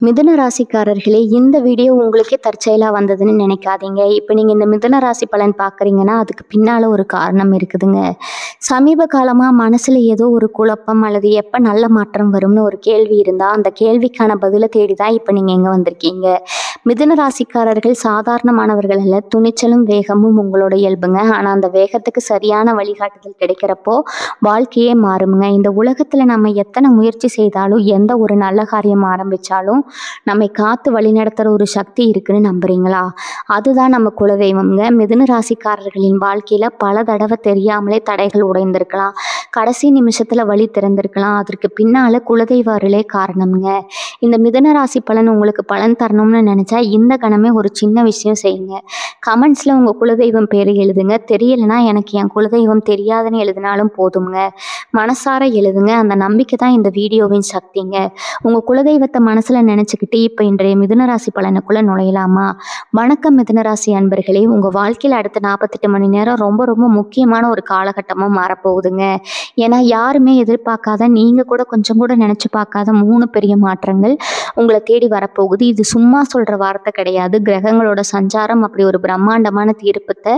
மிதுன ராசிக்காரர்களே, இந்த வீடியோ உங்களுக்கே தற்செயலா வந்ததுன்னு நினைக்காதீங்க. இப்ப நீங்க இந்த மிதுன ராசி பலன் பார்க்குறீங்கன்னா, அதுக்கு பின்னால ஒரு காரணம் இருக்குதுங்க. சமீப காலமா மனசுல ஏதோ ஒரு குழப்பம் அல்லது எப்ப நல்ல மாற்றம் வரும்னு ஒரு கேள்வி இருந்தா, அந்த கேள்விக்கான பதில தேடி தான் இப்ப நீங்க இங்க வந்திருக்கீங்க. மிதுன ராசிக்காரர்கள் சாதாரணமானவர்கள் அல்ல. துணிச்சலும், வேகமும் உங்களோட இயல்புங்க. ஆனா அந்த வேகத்துக்கு சரியான வழிகாட்டுதல் கிடைக்கிறப்போ, வாழ்க்கையே மாறும்ங்க. இந்த உலகத்துல நம்ம எத்தன முயற்சி செய்தாலும், எந்த ஒரு நல்ல காரியம் ஆரம்பிச்சாலும், நம்மை காத்து வழிநடத்துற ஒரு சக்தி இருக்குன்னு நம்புறீங்களா? அதுதான் நம்ம குலதெய்வம்ங்க. மிதுன ராசிக்காரர்களின் வாழ்க்கையில பல தடவை தெரியாமலே தடைகள் உடைந்திருக்கலாம். கடைசி நிமிஷத்துல வழி திறந்திருக்கலாம். அதற்கு பின்னால குலதெய்வ அருளே காரணம்ங்க. இந்த மிதுன ராசி பலன் உங்களுக்கு பலன் தரணும்னு நினைச்சா இந்த கணமே ஒரு சின்ன விஷயம் செய்யுங்க. கமெண்ட்ஸ்ல உங்க குலதெய்வம் பேரு எழுதுங்க. தெரியலைன்னா எனக்கு என் குலதெய்வம் தெரியாதுன்னு எழுதினாலும் போதுங்க. மனசார எழுதுங்க. அந்த நம்பிக்கை தான் இந்த வீடியோவின் சக்திங்க. உங்க குலதெய்வத்தை மனசுல நினைச்சுக்கிட்டு இப்ப இன்றைய மிதுனராசி பலனுக்குள்ள நுழையலாமா? வணக்கம் மிதுனராசி அன்பர்களே, உங்க வாழ்க்கையில அடுத்த 48 மணி நேரம் ரொம்ப ரொம்ப முக்கியமான ஒரு காலகட்டமா மாறப்போகுதுங்க. ஏன்னா யாருமே எதிர்பார்க்காத, நீங்க கூட கொஞ்சம் கூட நினைச்சு பார்க்காத 3 பெரிய மாற்றங்கள் உங்களை தேடி வரப்போகுது. இது சும்மா சொல்ற வார்த்தை கிடையாது. கிரகங்களோட சஞ்சாரம் அப்படி ஒரு பிரம்மாண்டமான தீர்ப்பத்தை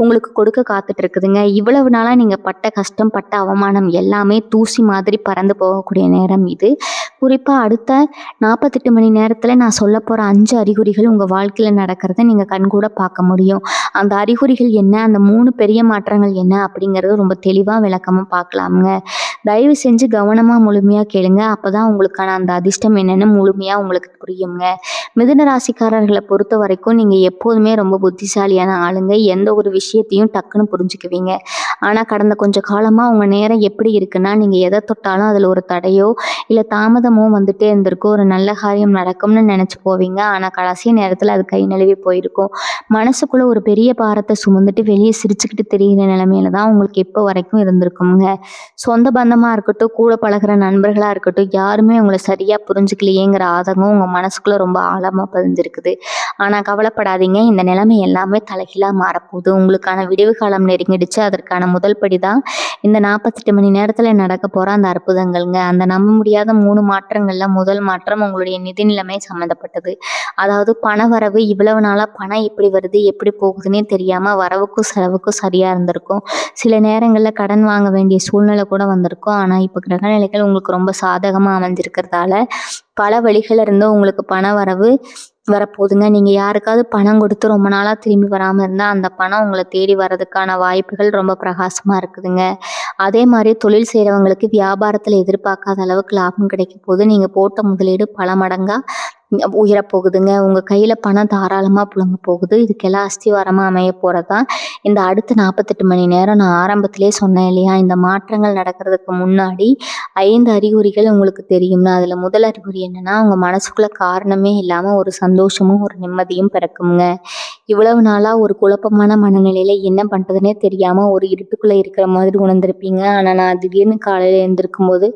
உங்களுக்கு கொடுக்க காத்துட்டு இருக்குதுங்க. இவ்வளவு நாளா நீங்க பட்ட கஷ்டம், பட்ட அவமானம் எல்லாமே தூசி மாதிரி பறந்து போகக்கூடிய நேரம் இது. குறிப்பா அடுத்த 48 மணி நேரத்துல நான் சொல்ல போற 5 அறிகுறிகள் உங்க வாழ்க்கையில நடக்கிறத நீங்க கண்கூட பார்க்க முடியும். அந்த அறிகுறிகள் என்ன, அந்த 3 பெரிய மாற்றங்கள் என்ன அப்படிங்கறது ரொம்ப தெளிவா விளக்கமா பார்க்கலாமுங்க. தயவு செஞ்சு கவனமா முழுமையா கேளுங்க. அப்பதான் உங்களுக்கான அந்த அதிர்ஷ்டம் என்னன்னு முழுமையா உங்களுக்கு புரியுங்க. மிதுன ராசிக்காரர்களை பொறுத்த வரைக்கும் நீங்க எப்போதுமே ரொம்ப புத்திசாலியான ஆளுங்க. எந்த ஒரு விஷயத்தையும் டக்குன்னு புரிஞ்சுக்குவீங்க. ஆனா கடந்த கொஞ்ச காலமா உங்க நேரம் எப்படி இருக்குன்னா, நீங்க எதை தொட்டாலும் அதுல ஒரு தடையோ இல்ல தாமதமோ வந்துட்டே இருந்திருக்கும். ஒரு நல்ல காரியம் நடக்கும்னு நினைச்சு போவீங்க. ஆனா கடைசி நேரத்துல அது கை நழுவி போயிருக்கும். மனசுக்குள்ள ஒரு பெரிய பாரத்தை சுமந்துட்டு வெளியே சிரிச்சுக்கிட்டு தெரிகிற நிலைமையில தான் உங்களுக்கு இப்போ வரைக்கும் இருந்திருக்குங்க. சொந்த பந்தமா இருக்கட்டும், கூட பழகுற நண்பர்களா இருக்கட்டும், யாருமே உங்களை சரியா புரிஞ்சுக்கலையேங்கிற ஆதங்கம் உங்க மனசுக்குள்ள ரொம்ப ஆழமா பதிஞ்சிருக்குது. ஆனா கவலைப்படாதீங்க, இந்த நிலைமை எல்லாமே தலைகீழா மாறப்போகுது. உங்களுக்கான விடிவு காலம் நெருங்கிடுச்சு. அதற்கான முதல் படிதான் இந்த 48 மணி நேரத்துல நடக்க போற அந்த அற்புதங்கள்ங்க. அந்த நம்ப முடியாத 3 மாற்றங்கள்ல முதல் மாற்றம் உங்களுடைய நிதி நிலைமை சம்மந்தப்பட்டது. அதாவது பண வரவு. இவ்வளவு நாளா பணம் எப்படி வருது, எப்படி போகுதுன்னே தெரியாம வரவுக்கும் செலவுக்கும் சரியா இருந்திருக்கும். சில நேரங்கள்ல கடன் வாங்க வேண்டிய சூழ்நிலை கூட வந்திருக்கும். ஆனா இப்ப கிரகநிலைகள் உங்களுக்கு ரொம்ப சாதகமா அமைஞ்சிருக்கிறதால பல வழிகள் இருந்தும் உங்களுக்கு பண வரவு வரப்போகுதுங்க. நீங்க யாருக்காவது பணம் கொடுத்து ரொம்ப நாளா திரும்பி வராம இருந்தா அந்த பணம் உங்களை தேடி வர்றதுக்கான வாய்ப்புகள் ரொம்ப பிரகாசமா இருக்குதுங்க. அதே மாதிரி தொழில் செய்றவங்களுக்கு வியாபாரத்துல எதிர்பார்க்காத அளவுக்கு லாபம் கிடைக்க போகுது. நீங்க போட்ட முதலீடு பல மடங்கா உயரப்போகுதுங்க. உங்க கையில பணம் தாராளமா புழங்க போகுது. இதுக்கெல்லாம் அஸ்திவாரமா அமைய போறதுதான் இந்த அடுத்த 48 மணி நேரம். நான் ஆரம்பத்திலே சொன்னேன் இல்லையா, இந்த மாற்றங்கள் நடக்கிறதுக்கு முன்னாடி 5 அறிகுறிகள் உங்களுக்கு தெரியும்னா, அதுல முதல் அறிகுறி என்னன்னா, உங்க மனசுக்குள்ள காரணமே இல்லாம ஒரு சந்தோஷமும் ஒரு நிம்மதியும் பிறக்குங்க. இவ்வளவு நாளா ஒரு குழப்பமான மனநிலையில என்ன பண்றதுன்னே தெரியாம ஒரு இருட்டுக்குள்ள இருக்கிற மாதிரி உணர்ந்திருப்பீங்க. ஆனா நான் திடீர்னு காலையில எழுந்திருக்கும் போது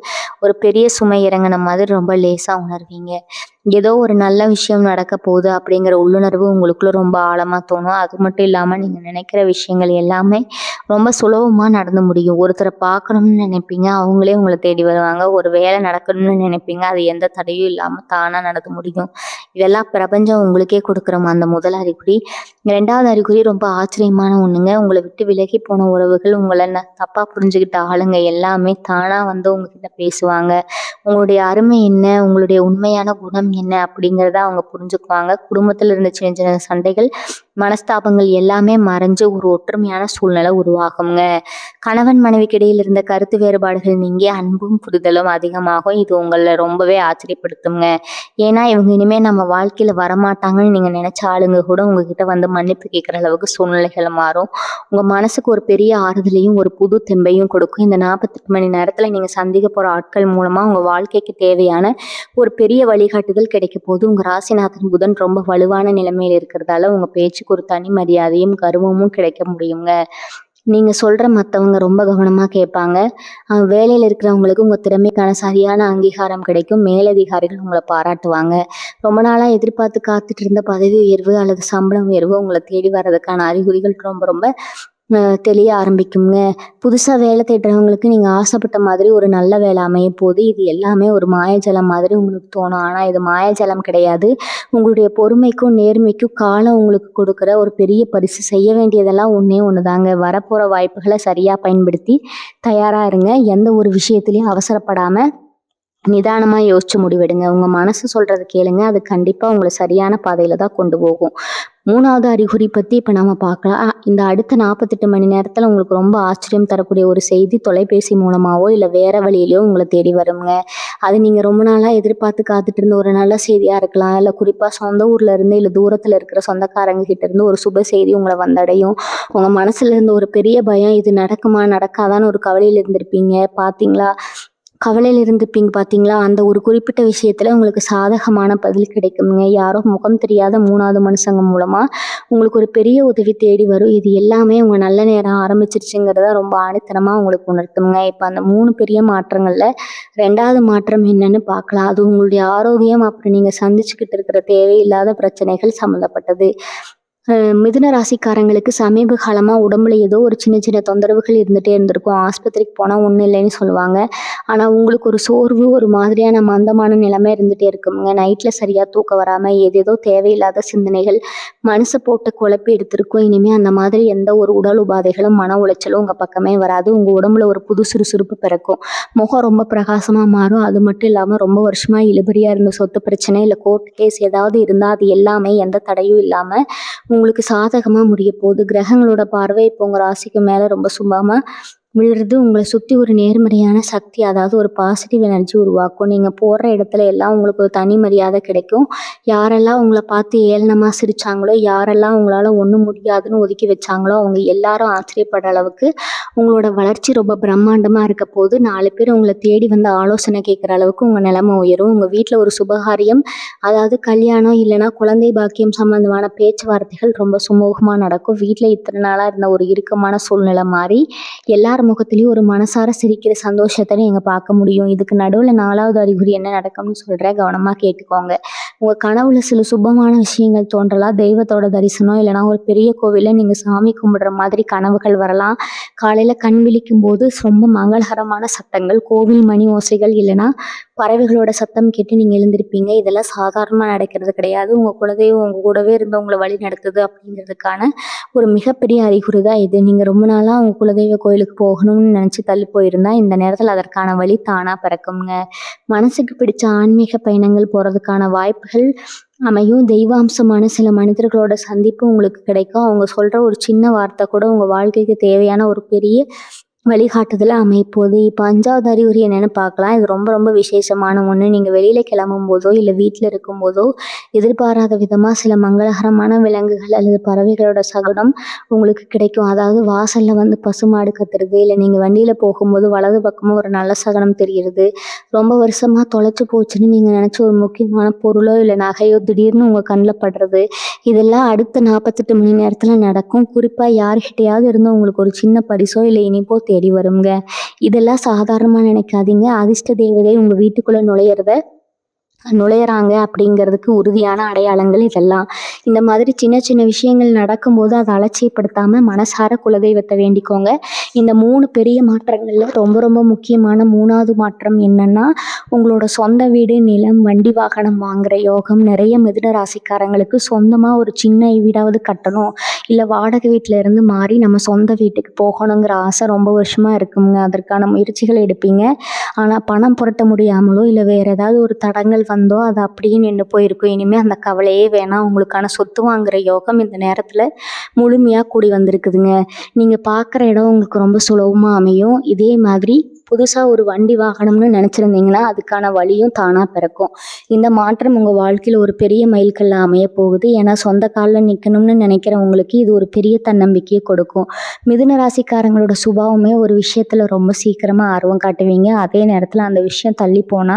ஒரு பெரிய சுமை இறங்கின மாதிரி ரொம்ப லேசா உணர்வீங்க. ஏதோ ஒரு நல்ல விஷயம் நடக்க போகுது அப்படிங்கிற உள்ளுணர்வு உங்களுக்குள்ள ரொம்ப ஆழமா தோணும். அது மட்டும் இல்லாம நீங்க நினைக்கிற விஷயங்கள் எல்லாமே ரொம்ப சுலபமா நடந்து முடியும். ஒருத்தரை பார்க்கணும்னு நினைப்பீங்க, அவங்களே உங்களை தேடி வருவாங்க. ஒரு வேலை நடக்கணும்னு நினைப்பீங்க, அது எந்த தடையும் இல்லாம தானா நடந்து முடியும். இதெல்லாம் பிரபஞ்சம் உங்களுக்கே கொடுக்குறோம் அந்த முதல் அறிகுறி. 2வது அறிகுறி ரொம்ப ஆச்சரியமான ஒண்ணுங்க. உங்களை விட்டு விலகி போன உறவுகள், உங்களை தப்பா புரிஞ்சுக்கிட்ட ஆளுங்க எல்லாமே தானா வந்து உங்ககிட்ட பேசுவாங்க. உங்களுடைய அருமை என்ன, உங்களுடைய உண்மையான குணம் என்ன அப்படிங்கிறத அவங்க புரிஞ்சுக்குவாங்க. குடும்பத்துல இருந்த சின்ன சின்ன சண்டைகள், மனஸ்தாபங்கள் எல்லாமே மறைஞ்சு ஒரு ஒற்றுமையான சூழ்நிலை உருவாகுங்க. கணவன் மனைவிக்கு இடையில் இருந்த கருத்து வேறுபாடுகள் நீங்கி அன்பும் புரிதலும் அதிகமாகும். இது உங்களை ரொம்பவே ஆச்சரியப்படுத்துங்க. ஏன்னா இவங்க இனிமே நம்ம வாழ்க்கையில வரமாட்டாங்கன்னு நீங்க நினைச்ச ஆளுங்க கூட உங்ககிட்ட வந்து மன்னிப்பு கேட்கிற அளவுக்கு சூழ்நிலைகள் மாறும். உங்க மனசுக்கு ஒரு பெரிய ஆறுதலையும் ஒரு புது தெம்பையும் கொடுக்கும். இந்த 48 மணி நேரத்துல நீங்க சந்திக்க போற ஆட்கள் மூலமா உங்க வாழ்க்கைக்கு தேவையான ஒரு பெரிய வழிகாட்டுதல் கிடைக்க போது. உங்க ராசிநாதன் புதன் ரொம்ப வலுவான நிலைமையில இருக்கிறதால உங்க பேச்சுக்கு ஒரு தனி மரியாதையும் கர்வமும் கிடைக்க முடியுங்க. நீங்க சொல்ற மத்தவங்க ரொம்ப கவனமா கேட்பாங்க. வேலையில இருக்கிறவங்களுக்கு உங்க திறமைக்கான சரியான அங்கீகாரம் கிடைக்கும். மேலதிகாரிகள் உங்களை பாராட்டுவாங்க. ரொம்ப நாளா எதிர்பார்த்து காத்துட்டு இருந்த பதவி உயர்வு அல்லது சம்பள உயர்வு உங்களை தேடி வர்றதுக்கான அறிகுறிகள் ரொம்ப ரொம்ப தெளிய ஆரம்பிக்குங்க. புதுசா வேலை தேடுறவங்களுக்கு நீங்க ஆசைப்பட்ட மாதிரி ஒரு நல்ல வேலை அமையப்போகுது. இது எல்லாமே ஒரு மாயாஜாலம் மாதிரி உங்களுக்கு தோணும். ஆனா இது மாயாஜாலம் கிடையாது. உங்களுடைய பொறுமைக்கும், நேர்மைக்கும் காலம் உங்களுக்கு கொடுக்குற ஒரு பெரிய பரிசு. செய்ய வேண்டியதெல்லாம் ஒண்ணே ஒண்ணுதாங்க. வரப்போற வாய்ப்புகள சரியா பயன்படுத்தி தயாரா இருங்க. எந்த ஒரு விஷயத்திலயும் அவசரப்படாம நிதானமா யோசிச்சு முடிவெடுங்க. உங்க மனசு சொல்றத கேளுங்க. அது கண்டிப்பா உங்கள சரியான பாதையில தான் கொண்டு போகும். 3வது அறிகுறி பத்தி இப்ப நாம பார்க்கலாம். இந்த அடுத்த 48 மணி நேரத்துல உங்களுக்கு ரொம்ப ஆச்சரியம் தரக்கூடிய ஒரு செய்தி தொலைபேசி மூலமாவோ, இல்ல வேற வழியிலயோ உங்கள தேடி வருங்க. அது நீங்க ரொம்ப நாளா எதிர்பார்த்து காத்துட்டு இருந்த ஒரு நல்ல செய்தியா இருக்கலாம். இல்ல குறிப்பா சொந்த ஊர்ல இருந்து, இல்ல தூரத்துல இருக்கிற சொந்தக்காரங்க கிட்ட இருந்து ஒரு சுப செய்தி உங்கள வந்தடையும். உங்க மனசுல இருந்த ஒரு பெரிய பயம், இது நடக்குமா, நடக்காதான்னு ஒரு கவலையில இருந்திருப்பீங்க. பார்த்தீங்களா? கவலையில இருந்திருப்பீங்க பார்த்தீங்களா? அந்த ஒரு குறிப்பிட்ட விஷயத்துல உங்களுக்கு சாதகமான பதில் கிடைக்குங்க. யாரோ முகம் தெரியாத 3வது மனுஷங்க மூலமா உங்களுக்கு ஒரு பெரிய உதவி தேடி வரும். இது எல்லாமே உங்க நல்ல நேரம் ஆரம்பிச்சிருச்சுங்கிறத ரொம்ப ஆணித்தனமா உங்களுக்கு உணர்த்துங்க. இப்ப அந்த 3 பெரிய மாற்றங்கள்ல 2வது மாற்றம் என்னன்னு பார்க்கலாம். அது உங்களுடைய ஆரோக்கியம், அப்புறம் நீங்க சந்திச்சுக்கிட்டு இருக்கிற தேவையில்லாத பிரச்சனைகள் சம்மந்தப்பட்டது. மிதுன ராசிக்காரங்களுக்கு சமீப காலமா உடம்புல ஏதோ ஒரு சின்ன சின்ன தொந்தரவுகள் இருந்துட்டே இருந்திருக்கும். ஆஸ்பத்திரிக்கு போனா ஒண்ணும் இல்லைன்னு சொல்லுவாங்க. ஆனா உங்களுக்கு ஒரு சோர்வு, ஒரு மாதிரியான மந்தமான நிலைமை இருந்துட்டே இருக்குங்க. நைட்ல சரியா தூக்கம் வராம ஏதேதோ தேவையில்லாத சிந்தனைகள் மனச போட்டு குழப்பி எடுத்திருக்கும். இனிமே அந்த மாதிரி எந்த ஒரு உடல் உபாதைகளும், மன உளைச்சலும் உங்க பக்கமே வராது. உங்க உடம்புல ஒரு புது சுறுசுறுப்பு பிறக்கும். முகம் ரொம்ப பிரகாசமா மாறும். அது மட்டும் இல்லாம ரொம்ப வருஷமா இழுபறியா இருந்த சொத்து பிரச்சனை, இல்ல கோர்ட் கேஸ் ஏதாவது இருந்தா அது எல்லாமே எந்த தடையும் இல்லாம உங்களுக்கு சாதகமா முடியப்போகுது. கிரகங்களோட பார்வை இப்போ உங்க ராசிக்கு மேல ரொம்ப சுபமா விழுறது உங்கள சுத்தி ஒரு நேர்மறையான சக்தி, அதாவது ஒரு பாசிட்டிவ் எனர்ஜி உருவாக்கும். நீங்க போற இடத்துல எல்லாம் உங்களுக்கு ஒரு தனி மரியாதை கிடைக்கும். யாரெல்லாம் உங்கள பார்த்து ஏளனமா சிரிச்சாங்களோ, யாரெல்லாம் உங்களால ஒண்ணும் முடியாதுன்னு ஒதுக்கி வச்சாங்களோ, அவங்க எல்லாரும் ஆச்சரியப்படுற அளவுக்கு உங்களோட வளர்ச்சி ரொம்ப பிரம்மாண்டமா இருக்க போது. 4 பேர் உங்கள தேடி வந்து ஆலோசனை கேட்குற அளவுக்கு உங்க நிலைமை உயரும். உங்க வீட்ல ஒரு சுபகாரியம், அதாவது கல்யாணம் இல்லைன்னா குழந்தை பாக்கியம் சம்பந்தமான பேச்சுவார்த்தைகள் ரொம்ப சுமூகமா நடக்கும். வீட்ல இத்தனை நாளா இருந்த ஒரு இறுக்கமான சூழ்நிலை மாறி எல்லார் முகத்திலயும் ஒரு மனசார சிரிக்கிற சந்தோஷத்தை நீங்க பார்க்க முடியும். இதுக்கு நடுவுல 4வது அறிகுறி என்ன நடக்கும்னு சொல்றேன், கவனமா கேட்டுக்கோங்க. உங்க கனவுல சில சுபமான விஷயங்கள் தோன்றலாம். தெய்வத்தோட தரிசனம், இல்லைன்னா ஒரு பெரிய கோவில்ல நீங்க சாமி கும்பிடுற மாதிரி கனவுகள் வரலாம். காலையில கண் விழிக்கும் போது ரொம்ப மங்களகரமான சத்தங்கள், கோவில் மணி ஓசைகள், இல்லைன்னா பறவைகளோட சத்தம் கேட்டு நீங்க எழுந்திருப்பீங்க. இதெல்லாம் சாதாரணமா நடக்கிறது கிடையாது. உங்க குலதெய்வம் உங்க கூடவே இருந்து உங்களை வழி நடத்துது அப்படிங்கிறதுக்கான ஒரு மிகப்பெரிய அறிகுறி தான் இது. நீங்க ரொம்ப நாளா உங்க குலதெய்வ கோயிலுக்கு போகணும்னு நினைச்சு தள்ளி போயிருந்தா இந்த நேரத்துல அதற்கான வழி தானா பிறக்குங்க. மனசுக்கு பிடிச்ச ஆன்மீக பயணங்கள் போறதுக்கான வாய்ப்புகள் அமையும். தெய்வாம்சமான சில மனிதர்களோட சந்திப்பு உங்களுக்கு கிடைக்கும். அவங்க சொல்ற ஒரு சின்ன வார்த்தை கூட உங்க வாழ்க்கைக்கு தேவையான ஒரு பெரிய வழிகாட்டுதல அமையப்போகுது. இப்போ 5வது அறிகுறி என்னன்னு பார்க்கலாம். இது ரொம்ப ரொம்ப விசேஷமான ஒண்ணு. நீங்க வெளியில கிளம்பும் போதோ, இல்ல வீட்ல இருக்கும்போதோ எதிர்பாராத விதமா சில மங்களகரமான விலங்குகள் அல்லது பறவைகளோட சகுனம் உங்களுக்கு கிடைக்கும். அதாவது வாசல்ல வந்து பசுமாடு கத்துறது, இல்ல நீங்க வண்டியில போகும்போது வலது பக்கமா ஒரு நல்ல சகுனம் தெரிகிறது. ரொம்ப வருஷமா தொலைச்சு போச்சுன்னு நீங்க நினைச்ச ஒரு முக்கியமான பொருளோ, இல்ல நகையோ திடீர்னு உங்க கண்ல படுறது, இதெல்லாம் அடுத்த 48 மணி நேரத்துல நடக்கும். குறிப்பா யார்கிட்டயாவது இருந்து உங்களுக்கு ஒரு சின்ன பரிசோ, இல்ல இனிப்போ தேடி வருங்க. இதெல்லாம் சாதாரணமா நினைக்காதீங்க. அதிர்ஷ்ட தேவதை உங்க வீட்டுக்குள்ள நுழையறாங்க அப்படிங்கிறதுக்கு உறுதியான அடையாளங்கள் இதெல்லாம். இந்த மாதிரி சின்ன சின்ன விஷயங்கள் நடக்கும்போது அதை அலட்சியப்படுத்தாம மனசார குலதெய்வத்தை வேண்டிக்கோங்க. இந்த 3 பெரிய மாற்றங்கள்ல ரொம்ப ரொம்ப முக்கியமான 3வது மாற்றம் என்னன்னா, உங்களோட சொந்த வீடு, நிலம், வண்டி வாகனம் வாங்குற யோகம். நிறைய மிதுன ராசிக்காரங்களுக்கு சொந்தமா ஒரு சின்ன வீடாவது கட்டணும், இல்ல வாடகை வீட்டுல இருந்து மாறி நம்ம சொந்த வீட்டுக்கு போகணுங்கிற ஆசை ரொம்ப வருஷமா இருக்குங்க. அதற்கான முயற்சிகள் எடுப்பீங்க. ஆனா பணம் புரட்ட முடியாமலோ, இல்ல வேற ஏதாவது ஒரு தடங்கள் வந்தோ அது அப்படியே நின்று போயிருக்கும். இனிமே அந்த கவலையே வேணாம். உங்களுக்கான சொத்து வாங்குற யோகம் இந்த நேரத்துல முழுமையா கூடி வந்திருக்குதுங்க. நீங்க பார்க்குற இடம் உங்களுக்கு ரொம்ப சுலபமா அமையும். இதே மாதிரி புதுசா ஒரு வண்டி வாங்கணும்னு நினைச்சிருந்தீங்கன்னா அதுக்கான வழியும் தானா பிறக்கும். இந்த மாற்றம் உங்க வாழ்க்கையில ஒரு பெரிய மைல்கல்ல அமைய போகுது. ஏன்னா சொந்த காலில் நிற்கணும்னு நினைக்கிறவங்களுக்கு இது ஒரு பெரிய தன்னம்பிக்கையை கொடுக்கும். மிதுன ராசிக்காரங்களோட சுபாவமே ஒரு விஷயத்துல ரொம்ப சீக்கிரமா ஆர்வம் காட்டுவீங்க. அதே நேரத்துல அந்த விஷயம் தள்ளி போனா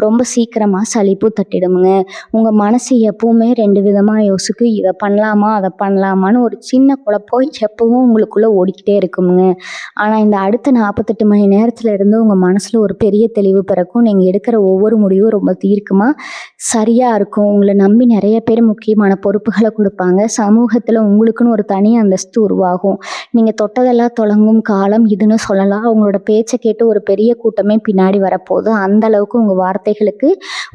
ரொம்ப சீக்கிரமா சலிப்பு தட்டிடுமுங்க. உங்க மனசு எப்பவுமே 2 விதமா யோசிக்கும். இதை பண்ணலாமா, அதை பண்ணலாமான்னு ஒரு சின்ன குழப்பம் எப்பவும் உங்களுக்குள்ள ஓடிக்கிட்டே இருக்குமுங்க. ஆனா இந்த அடுத்த 48 மணி நேரத்துல இருந்து உங்கள் மனசில் ஒரு பெரிய தெளிவு பிறக்கும். நீங்கள் எடுக்கிற ஒவ்வொரு முடிவும் ரொம்ப தீர்க்கமாக சரியாக இருக்கும். உங்களை நம்பி நிறைய பேர் முக்கியமான பொறுப்புகளை கொடுப்பாங்க. சமூகத்தில் உங்களுக்குன்னு ஒரு தனி அந்தஸ்து உருவாகும். நீங்கள் தொட்டதெல்லாம் தொடங்கும் காலம் இதுன்னு சொல்லலாம். அவங்களோட பேச்சை கேட்டு ஒரு பெரிய கூட்டமே பின்னாடி வரப்போகுது. அந்த அளவுக்கு உங்கள் வார்த்தைகளுக்கு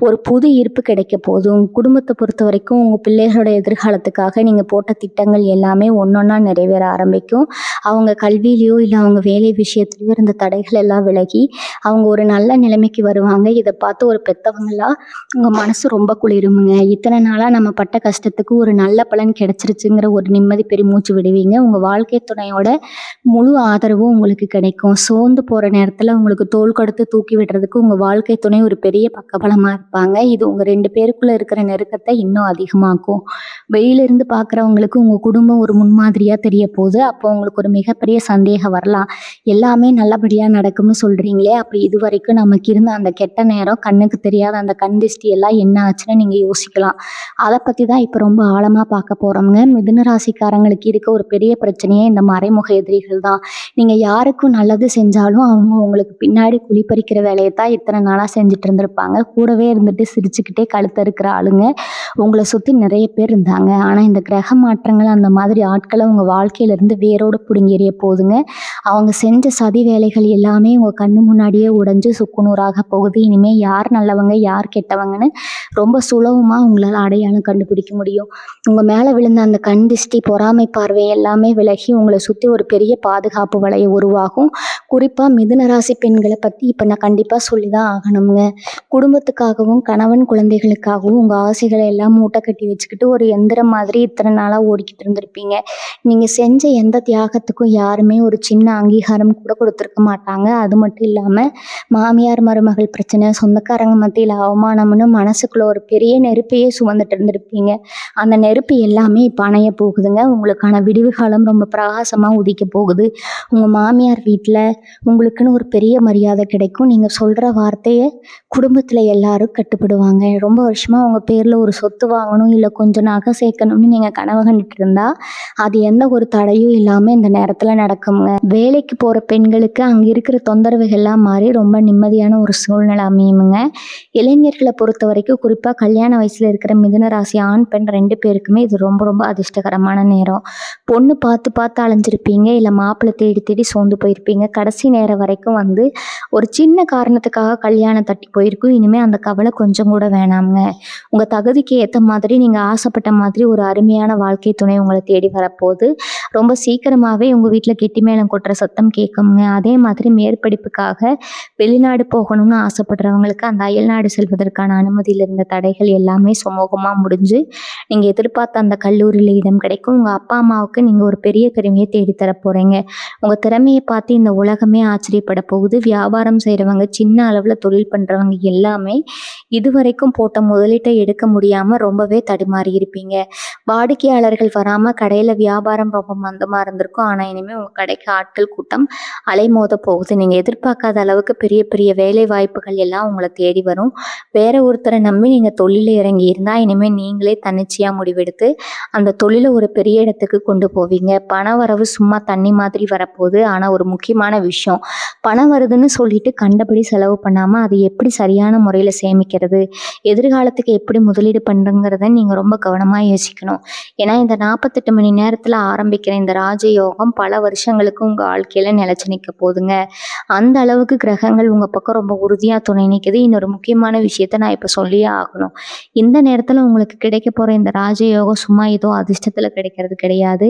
ஒரு புது ஈர்ப்பு கிடைக்க போகுது. உங்கள் குடும்பத்தை பொறுத்த வரைக்கும் உங்கள் பிள்ளைகளோட எதிர்காலத்துக்காக நீங்கள் போட்ட திட்டங்கள் எல்லாமே ஒன்றொன்னா நிறைவேற ஆரம்பிக்கும். அவங்க கல்வியிலையோ இல்லை அவங்க வேலை விஷயத்துலையோ இருந்த தடைகள் எல்லாம் விலகி அவங்க ஒரு நல்ல நிலைமைக்கு வருவாங்க. இதை பார்த்து ஒரு பெற்றவங்களா உங்கள் மனசு ரொம்ப குளிருமுங்க. இத்தனை நாளாக நம்ம பட்ட கஷ்டத்துக்கு ஒரு நல்ல பலன் கிடைச்சிருச்சுங்கிற ஒரு நிம்மதி பெருமூச்சு விடுவீங்க. உங்கள் வாழ்க்கை துணையோட முழு ஆதரவும் உங்களுக்கு கிடைக்கும். சோர்ந்து போகிற நேரத்தில் உங்களுக்கு தோள் கொடுத்து தூக்கி விடுறதுக்கு உங்கள் வாழ்க்கை துணை ஒரு பெரிய பக்கபலமாக இருப்பாங்க. இது உங்கள் 2 பேருக்குள்ளே இருக்கிற நெருக்கத்தை இன்னும் அதிகமாக்கும். வெளியிலிருந்து பார்க்குறவங்களுக்கு உங்கள் குடும்பம் ஒரு முன்மாதிரியாக தெரிய போகுது. அப்போ உங்களுக்கு ஒரு மிகப்பெரிய சந்தேகம் வரலாம். எல்லாமே நல்லபடியாக நடக்கும்னு சொல்கிறீங்களே, அப்போ இது வரைக்கும் நமக்கு இருந்த அந்த கெட்ட நேரம், கண்ணுக்கு தெரியாத அந்த கண் திஷ்டி எல்லாம் என்ன ஆச்சுன்னு நீங்கள் யோசிக்கலாம். அதை பற்றி தான் இப்போ ரொம்ப ஆழமாக பார்க்க போகிறோம்ங்க. மிதுன ராசிக்காரங்களுக்கு இருக்க ஒரு பெரிய பிரச்சனையே இந்த மறைமுக எதிரிகள் தான். நீங்கள் யாருக்கும் நல்லது செஞ்சாலும் அவங்க உங்களுக்கு பின்னாடி குழிப்பறிக்கிற வேலையை தான் இத்தனை நாளாக செஞ்சுட்டு இருந்திருப்பாங்க. கூடவே இருந்துட்டு சிரிச்சுக்கிட்டே கழுத்த இருக்கிற ஆளுங்க உங்களை சுற்றி நிறைய பேர் இருந்தாங்க. ஆனால் இந்த கிரக மாற்றங்கள் அந்த மாதிரி ஆட்களை உங்கள் வாழ்க்கையிலேருந்து வேரோடு பிடுங்கி எறிய போகுதுங்க. அவங்க செஞ்ச சதி வேலைகள் எல்லாமே உங்கள் கண்ணு முன்னாடியே உடைஞ்சு சுக்குநூறாக போகுது. இனிமேல் யார் நல்லவங்க யார் கெட்டவங்கன்னு ரொம்ப சுலபமாக உங்களால் அடையாளம் கண்டுபிடிக்க முடியும். உங்கள் மேலே விழுந்த அந்த கண் திஷ்டி பொறாமை பார்வை எல்லாமே விலகி உங்களை சுற்றி ஒரு பெரிய பாதுகாப்பு வளைய உருவாகும். குறிப்பாக மிதுன ராசி பெண்களை பற்றி இப்போ நான் கண்டிப்பாக சொல்லி தான் ஆகணுங்க. குடும்பத்துக்காகவும் கணவன் குழந்தைகளுக்காகவும் உங்கள் ஆசைகளை எல்லாம் மூட்டை கட்டி வச்சுக்கிட்டு ஒரு எந்திரம் மாதிரி இத்தனை நாளாக ஓடிக்கிட்டு இருந்திருப்பீங்க. நீங்கள் செஞ்ச எந்த தியாகத்துக்கும் யாருமே ஒரு சின்ன அங்கீகாரம் கூட கொடுத்துருக்க மாட்டாங்க. அது மட்டும் இல்லாமல் மாமியார் மருமகள் பிரச்சனை, சொந்தக்காரங்க மத்தியில் அவமானம்னு மனசுக்குள்ள ஒரு பெரிய நெருப்பையே சுமந்துட்டு இருந்திருப்பீங்க. அந்த நெருப்பு எல்லாமே இப்போ அணைய போகுதுங்க. உங்களுக்கான விடிவு காலம் ரொம்ப பிரகாசமாக உதிக்க போகுது. உங்கள் மாமியார் வீட்டில் உங்களுக்குன்னு ஒரு பெரிய மரியாதை கிடைக்கும். நீங்கள் சொல்கிற வார்த்தையை குடும்பத்தில் எல்லாரும் கட்டுப்படுவாங்க. ரொம்ப வருஷமாக உங்கள் பேரில் ஒரு சொத்து வாங்கணும் இல்லை கொஞ்சம் நகை சேர்க்கணும்னு நீங்கள் கனவு கண்டுட்டு இருந்தால் அது எந்த ஒரு தடையும் இல்லாமல் இந்த நேரத்தில் நடக்குங்க. வேலைக்கு போகிற பெண்களுக்கு அங்கே இருக்கிற தொந்தரவுகள்லாம் மாறி ரொம்ப நிம்மதியான ஒரு சூழ்நிலை அமையுமுங்க. இளைஞர்களை பொறுத்த வரைக்கும் குறிப்பாக கல்யாண வயசில் இருக்கிற மிதுன ராசி ஆண் பெண் 2 பேருக்குமே இது ரொம்ப ரொம்ப அதிர்ஷ்டகரமான நேரம். பொண்ணு பார்த்து பார்த்து அலைஞ்சிருப்பீங்க, இல்லை மாப்பிள்ளை தேடி தேடி சோர்ந்து போயிருப்பீங்க. கடைசி நேரம் வரைக்கும் ஒரு சின்ன காரணத்துக்காக கல்யாணம் தட்டி போயிருக்கும். இனிமேல் அந்த கவலை கொஞ்சம் கூட வேணாமுங்க. உங்கள் தகுதிக்கு ஏற்ற மாதிரி நீங்கள் ஆசைப்பட்ட மாதிரி ஒரு அருமையான வாழ்க்கை துணை உங்களை தேடி வரப்போகுது. ரொம்ப சீக்கிரமாகவே உங்கள் வீட்டில் கெட்டி மேளம் கொட்டுற சத்தம் கேட்குங்க. அதே மாதிரி மேற்படிப்புக்காக வெளிநாடு போகணும்னு ஆசைப்படுறவங்களுக்கு அந்த அயல்நாடு செல்வதற்கான அனுமதியில் இருந்த தடைகள் எல்லாமே சுமூகமாக முடிஞ்சு நீங்கள் எதிர்பார்த்த அந்த கல்லூரியில் இடம் கிடைக்கும். உங்கள் அப்பா அம்மாவுக்கு நீங்கள் ஒரு பெரிய பெருமையை தேடித்தர போகிறீங்க. உங்கள் திறமையை பார்த்து இந்த உலகமே ஆச்சரியப்பட போகுது. வியாபாரம் செய்கிறவங்க, சின்ன அளவில் தொழில் பண்ணுறவங்க எல்லாமே இதுவரைக்கும் போட்ட முதலீட்டை எடுக்க முடியாமல் ரொம்பவே தடுமாறி இருப்பீங்க. வாடிக்கையாளர்கள் வராமல் கடையில் வியாபாரம் ரொம்ப மந்தமாக இருந்திருக்கும். ஆனால் இனிமேல் உங்கள் கடைக்கு ஆட்கள் கூட்டம் அலைமோத போகுது. நீங்கள் எதிர்பார்க்காத அளவுக்கு பெரிய பெரிய வேலை வாய்ப்புகள் எல்லாம் உங்களை தேடி வரும். வேற ஒருத்தரை நம்பி நீங்கள் தொழிலில் இறங்கி இருந்தால் இனிமேல் நீங்களே தன்னிச்சையாக முடிவெடுத்து அந்த தொழிலை ஒரு பெரிய இடத்துக்கு கொண்டு போவீங்க. பண வரவு சும்மா தண்ணி மாதிரி வரப்போகுது. ஆனால் ஒரு முக்கியமான விஷயம், பணம் வருதுன்னு சொல்லிட்டு கண்டபடி செலவு பண்ணாமல் அதை எப்படி சரியான முறையில் சேமிக்கிறது, எதிர்காலத்துக்கு எப்படி முதலீடு பண்ணுறங்கிறத நீங்கள் ரொம்ப கவனமாக யோசிக்கணும். ஏன்னா இந்த 48 மணி நேரத்தில் ஆரம்பிக்கிற இந்த ராஜயோகம் பல வருஷங்களுக்கு உங்கள் வாழ்க்கையில் நிலச்சி நிற்க போகுதுங்க. அந்த அளவுக்கு கிரகங்கள் உங்கள் பக்கம் ரொம்ப உறுதியாக துணை நிற்குது. இன்னொரு முக்கியமான விஷயத்த நான் இப்போ சொல்லியே ஆகணும். இந்த நேரத்தில் உங்களுக்கு கிடைக்க போகிற இந்த ராஜயோகம் சும்மா ஏதோ அதிர்ஷ்டத்தில் கிடைக்கிறது கிடையாது.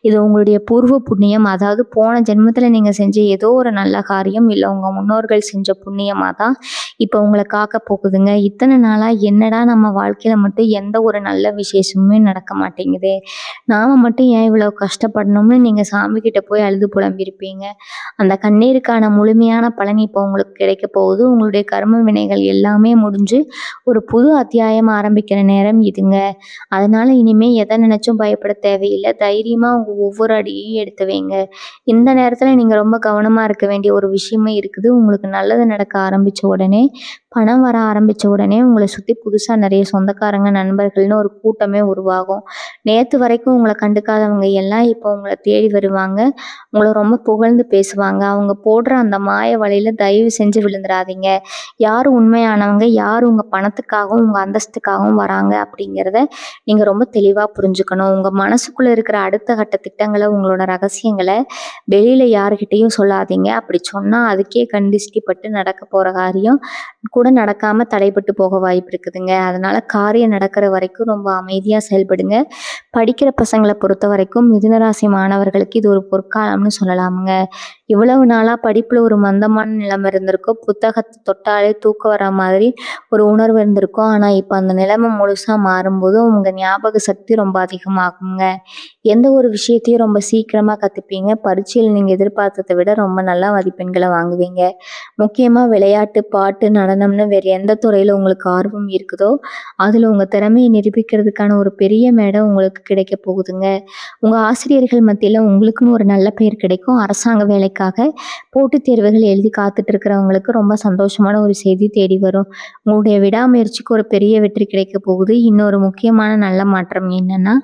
இது உங்களுடைய பூர்வ புண்ணியம். அதாவது போன ஜென்மத்தில் நீங்கள் செஞ்ச ஏதோ ஒரு நல்ல காரியம் இல்லை உங்கள் முன்னோர்கள் செஞ்ச புண்ணியமாக தான் இப்போ உங்களை காக்க போகுதுங்க. இத்தனை நாளாக என்னடா நம்ம வாழ்க்கையில் மட்டும் எந்த ஒரு நல்ல விசேஷமுமே நடக்க மாட்டேங்குது, நாம் மட்டும் ஏன் இவ்வளோ கஷ்டப்படணும்னு நீங்கள் சாமிக்கிட்ட போய் அழுது புலம்பியிருப்பீங்க. அந்த கண்ணீருக்கான முழுமையான பலன் இப்போ உங்களுக்கு கிடைக்க போகுது. உங்களுடைய கர்ம வினைகள் எல்லாமே முடிஞ்சு ஒரு புது அத்தியாயம் ஆரம்பிக்கிற நேரம் இதுங்க. அதனால் இனிமேல் எதை நினச்சும் பயப்பட தேவையில்லை. தைரியமாக உங்கள் ஒவ்வொரு அடியையும் எடுத்து வைங்க. இந்த நேரத்தில் நீங்கள் ரொம்ப கவனமாக இருக்க வேண்டிய ஒரு விஷயமே இருக்குது. உங்களுக்கு நல்லது நடக்க ஆரம்பித்த உடனே பணம் வர ஆரம்பிச்ச உடனே உங்கள சுத்தி புதுசா நிறைய சொந்தக்காரங்க, நண்பர்கள்னு ஒரு கூட்டமே உருவாகும். நேத்து வரைக்கும் உங்கள கண்டுக்காதவங்க எல்லாம் இப்போ உங்கள தேடி வருவாங்க. உங்கள ரொம்ப புகழ்ந்து பேசுவாங்க. அவங்க போடுற அந்த மாய வலையில தயவு செஞ்சு விழுந்துறாதீங்க. யாரு உண்மையானவங்க, யாரு உங்க பணத்துக்காகவும், உங்க அந்தஸ்துக்காகவும் வராங்க அப்படிங்கிறத நீங்க ரொம்ப தெளிவா புரிஞ்சுக்கணும். உங்க மனசுக்குள்ள இருக்கிற அடுத்த கட்ட திட்டங்கள, உங்களோட ரகசியங்கள வெளியில யார்கிட்டயும் சொல்லாதீங்க. அப்படி சொன்னா அதுக்கே கண் திஷ்டி பட்டு நடக்க போற காரியம் கூட நடக்காம தடைபட்டு போக வாய்ப்பு இருக்குதுங்க. அதனால காரியம் நடக்கிற வரைக்கும் ரொம்ப அமைதியா செயல்படுங்க. படிக்கிற பசங்கள பொறுத்தவரைக்கும் மிதுன ராசி மாணவர்களுக்கு இது ஒரு பொற்காலம்னு சொல்லலாமுங்க. இவ்வளவு நாளா படிப்புல ஒரு மந்தமான நிலைமை இருந்திருக்கும். புத்தகத்த தொட்டாலே தூக்கம் வர மாதிரி ஒரு உணர்வு இருந்திருக்கும். ஆனா இப்ப அந்த நிலைமை முழுசா மாறும்போது உங்க ஞாபக சக்தி ரொம்ப அதிகமாகுங்க. எந்த ஒரு விஷயத்தையும் ரொம்ப சீக்கிரமா கத்துப்பீங்க. பரீட்சையில நீங்க எதிர்பார்த்ததை விட ரொம்ப நல்ல மதிப்பெண்களை வாங்குவீங்க. முக்கியமா விளையாட்டு, பாட்டு, நடனம்னு வேற எந்த துறையில உங்களுக்கு ஆர்வம் இருக்குதோ அதுல உங்க திறமையை நிரூபிக்கிறதுக்கான ஒரு பெரிய மேடை உங்களுக்கு கிடைக்க போகுதுங்க. உங்க ஆசிரியர்கள் மத்தியில உங்களுக்குன்னு ஒரு நல்ல பெயர் கிடைக்கும். அரசாங்க வேலைக்காக போட்டித் தேர்வுகள் எழுதி காத்துட்டு இருக்கிறவங்களுக்கு ரொம்ப சந்தோஷமான ஒரு செய்தி தேடி வரும். உங்களுடைய விடாமுயற்சிக்கு ஒரு பெரிய வெற்றி கிடைக்க போகுது. இன்னொரு முக்கியமான நல்ல மாற்றம் என்னன்னா,